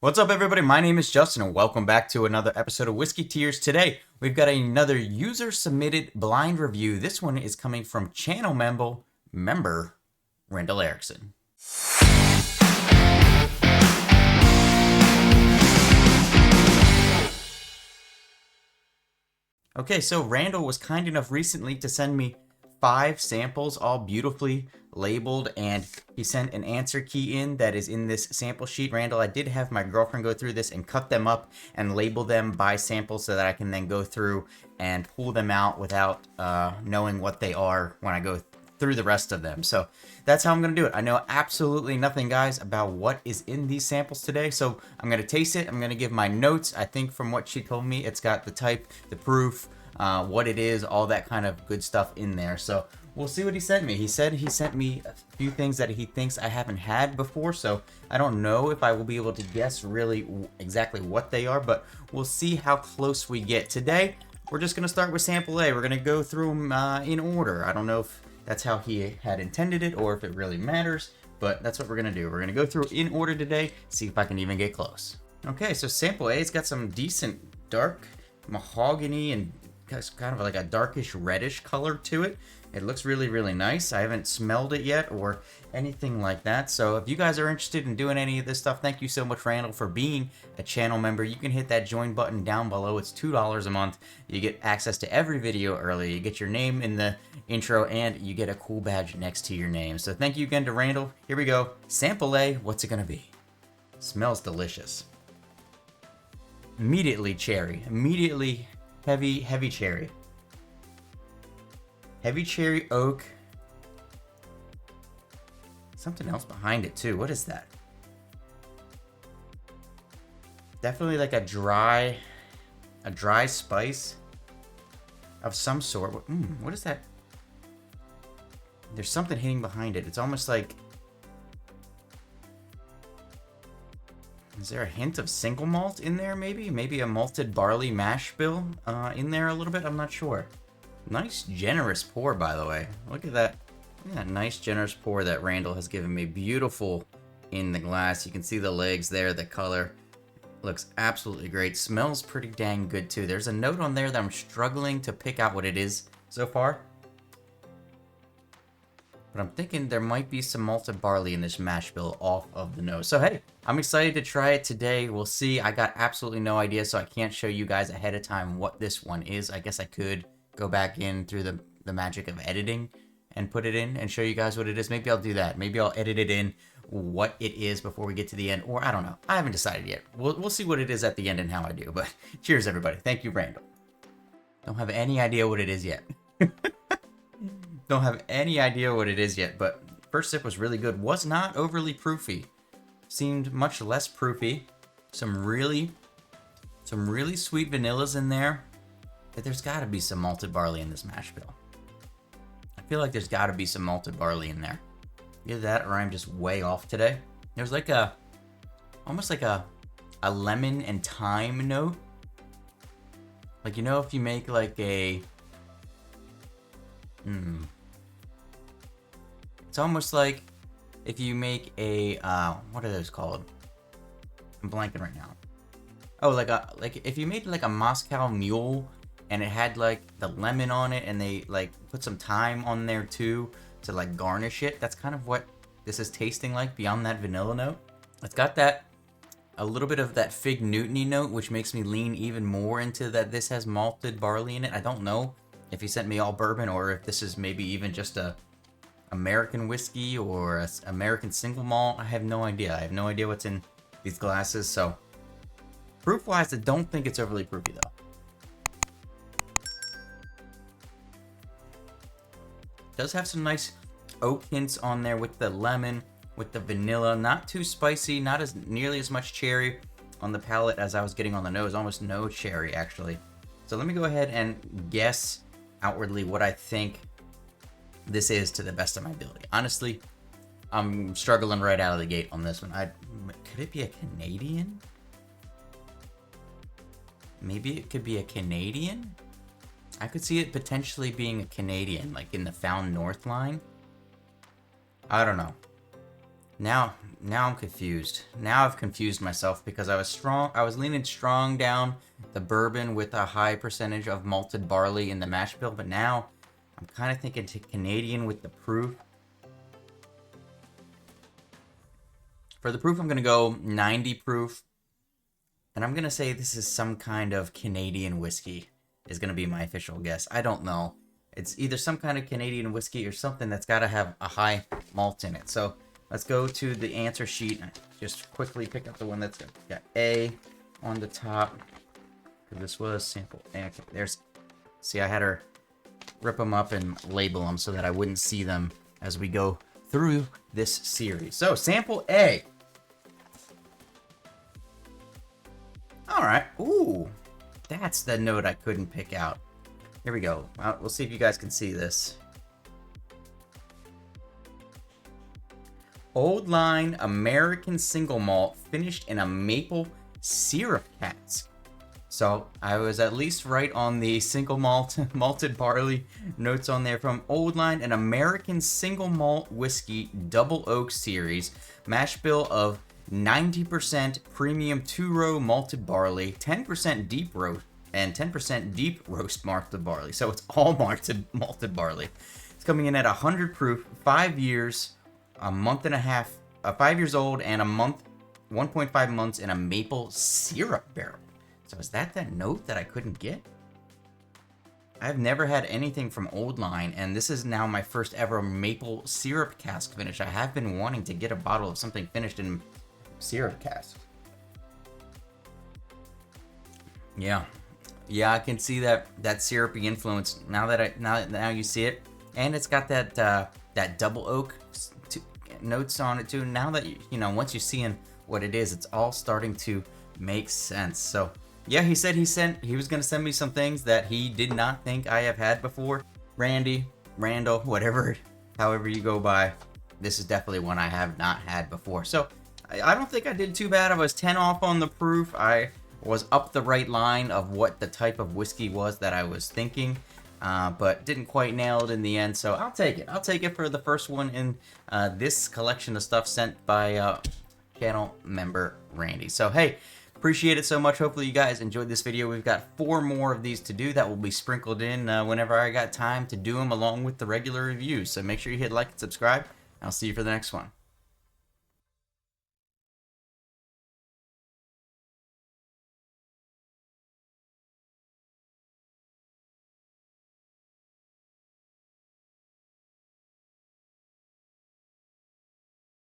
What's up, everybody? My name is Justin, and welcome back to another episode of Whiskey Tears. Today, we've got another user-submitted blind review. This one is coming from channel member Randall Erickson. Okay, so Randall was kind enough recently to send me 5 samples, all beautifully labeled, and he sent an answer key in that is in this sample sheet. Randall, I did have my girlfriend go through this and cut them up and label them by sample so that I can then go through and pull them out without knowing what they are when I go through the rest of them. So that's how I'm going to do it. I know absolutely nothing, guys, about what is in these samples today, so I'm going to taste it. I'm going to give my notes. I think from what she told me, it's got the type, the proof, what it is, all that kind of good stuff in there. So we'll see what he sent me. He said he sent me a few things that he thinks I haven't had before, so I don't know if I will be able to guess really exactly what they are, but we'll see how close we get. Today, we're just going to start with sample A. We're going to go through them in order. I don't know if that's how he had intended it or if it really matters, but that's what we're going to do. We're going to go through in order today, see if I can even get close. Okay, so sample A, it's got some decent dark mahogany and kind of like a darkish reddish color to it. It looks really, really nice. I haven't smelled it yet or anything like that. So if you guys are interested in doing any of this stuff, thank you so much, Randall, for being a channel member. You can hit that join button down below. It's $2 a month. You get access to every video early. You get your name in the intro and you get a cool badge next to your name. So thank you again to Randall. Here we go. Sample A, what's it gonna be? Smells delicious. Immediately cherry. Immediately heavy cherry. Heavy cherry oak. Something else behind it too. What is that? Definitely like a dry spice of some sort. What is that? There's something hitting behind it. It's almost like, is there a hint of single malt in there maybe? Maybe a malted barley mash bill in there a little bit? I'm not sure. Nice generous pour, by the way. Look at that. Look at that nice generous pour that Randall has given me. Beautiful in the glass. You can see the legs there, the color. Looks absolutely great. Smells pretty dang good too. There's a note on there that I'm struggling to pick out what it is so far. But I'm thinking there might be some malted barley in this mash bill off of the nose. So hey, I'm excited to try it today. We'll see. I got absolutely no idea, so I can't show you guys ahead of time what this one is. I guess I could go back in through the magic of editing and put it in and show you guys what it is. Maybe I'll do that. Maybe I'll edit it in what it is before we get to the end, or I don't know. I haven't decided yet. We'll see what it is at the end and how I do. But cheers, everybody. Thank you, Randall. Don't have any idea what it is yet. Don't have any idea what it is yet, but first sip was really good. Was not overly proofy. Seemed much less proofy. Some really sweet vanillas in there. But there's got to be some malted barley in this mash bill. I feel like there's got to be some malted barley in there. Either that or I'm just way off today. There's like almost like a lemon and thyme note. Like, you know, if you make like a, it's almost like if you make a, what are those called? I'm blanking right now. Oh, like if you made like a Moscow Mule and it had like the lemon on it and they like put some thyme on there too to like garnish it. That's kind of what this is tasting like beyond that vanilla note. It's got that, a little bit of that Fig Newton-y note, which makes me lean even more into that this has malted barley in it. I don't know if he sent me all bourbon or if this is maybe even just a American whiskey or a American single malt. I have no idea. I have no idea what's in these glasses. So proof-wise, I don't think it's overly proofy though. Does have some nice oak hints on there with the lemon, with the vanilla. Not too spicy, not as nearly as much cherry on the palate as I was getting on the nose. Almost no cherry, actually. So let me go ahead and guess outwardly what I think this is to the best of my ability. Honestly, I'm struggling right out of the gate on this one. Could it be a Canadian? Maybe it could be a Canadian? I could see it potentially being a Canadian, like in the Found North line. I don't know. Now I'm confused. Now I've confused myself because I was leaning strong down the bourbon with a high percentage of malted barley in the mash bill, but now I'm kind of thinking to Canadian with the proof. For the proof, I'm going to go 90 proof. And I'm going to say this is some kind of Canadian whiskey is going to be my official guess. I don't know. It's either some kind of Canadian whiskey or something that's got to have a high malt in it. So let's go to the answer sheet. Just quickly pick up the one that's got A on the top. This was sample A. Okay, there's. See, I had her rip them up and label them so that I wouldn't see them as we go through this series. So sample A. All right. Ooh, that's the note I couldn't pick out. Here we go. We'll see if you guys can see this. Old Line American Single Malt finished in a maple syrup cask. So I was at least right on the single malt malted barley notes on there from Old Line, an American single malt whiskey double oak series, mash bill of 90% premium 2-row malted barley, 10% deep roast, and 10% deep roast malted barley. So it's all malted barley. It's coming in at 100 proof, 5 years, a month and a half, 5 years old, and a month, 1.5 months in a maple syrup barrel. So is that note that I couldn't get? I've never had anything from Old Line, and this is now my first ever maple syrup cask finish. I have been wanting to get a bottle of something finished in syrup cask. Yeah, I can see that syrupy influence now you see it, and it's got that double oak notes on it too. Now that you know, once you're seeing what it is, it's all starting to make sense. So yeah, he said he was gonna send me some things that he did not think I have had before. Randall, whatever, however you go by, this is definitely one I have not had before. So I don't think I did too bad. I was 10 off on the proof. I was up the right line of what the type of whiskey was that I was thinking, but didn't quite nail it in the end. So I'll take it. I'll take it for the first one in this collection of stuff sent by channel member Randy. So hey, appreciate it so much. Hopefully you guys enjoyed this video. We've got 4 more of these to do that will be sprinkled in whenever I got time to do them along with the regular reviews. So make sure you hit like and subscribe. I'll see you for the next one.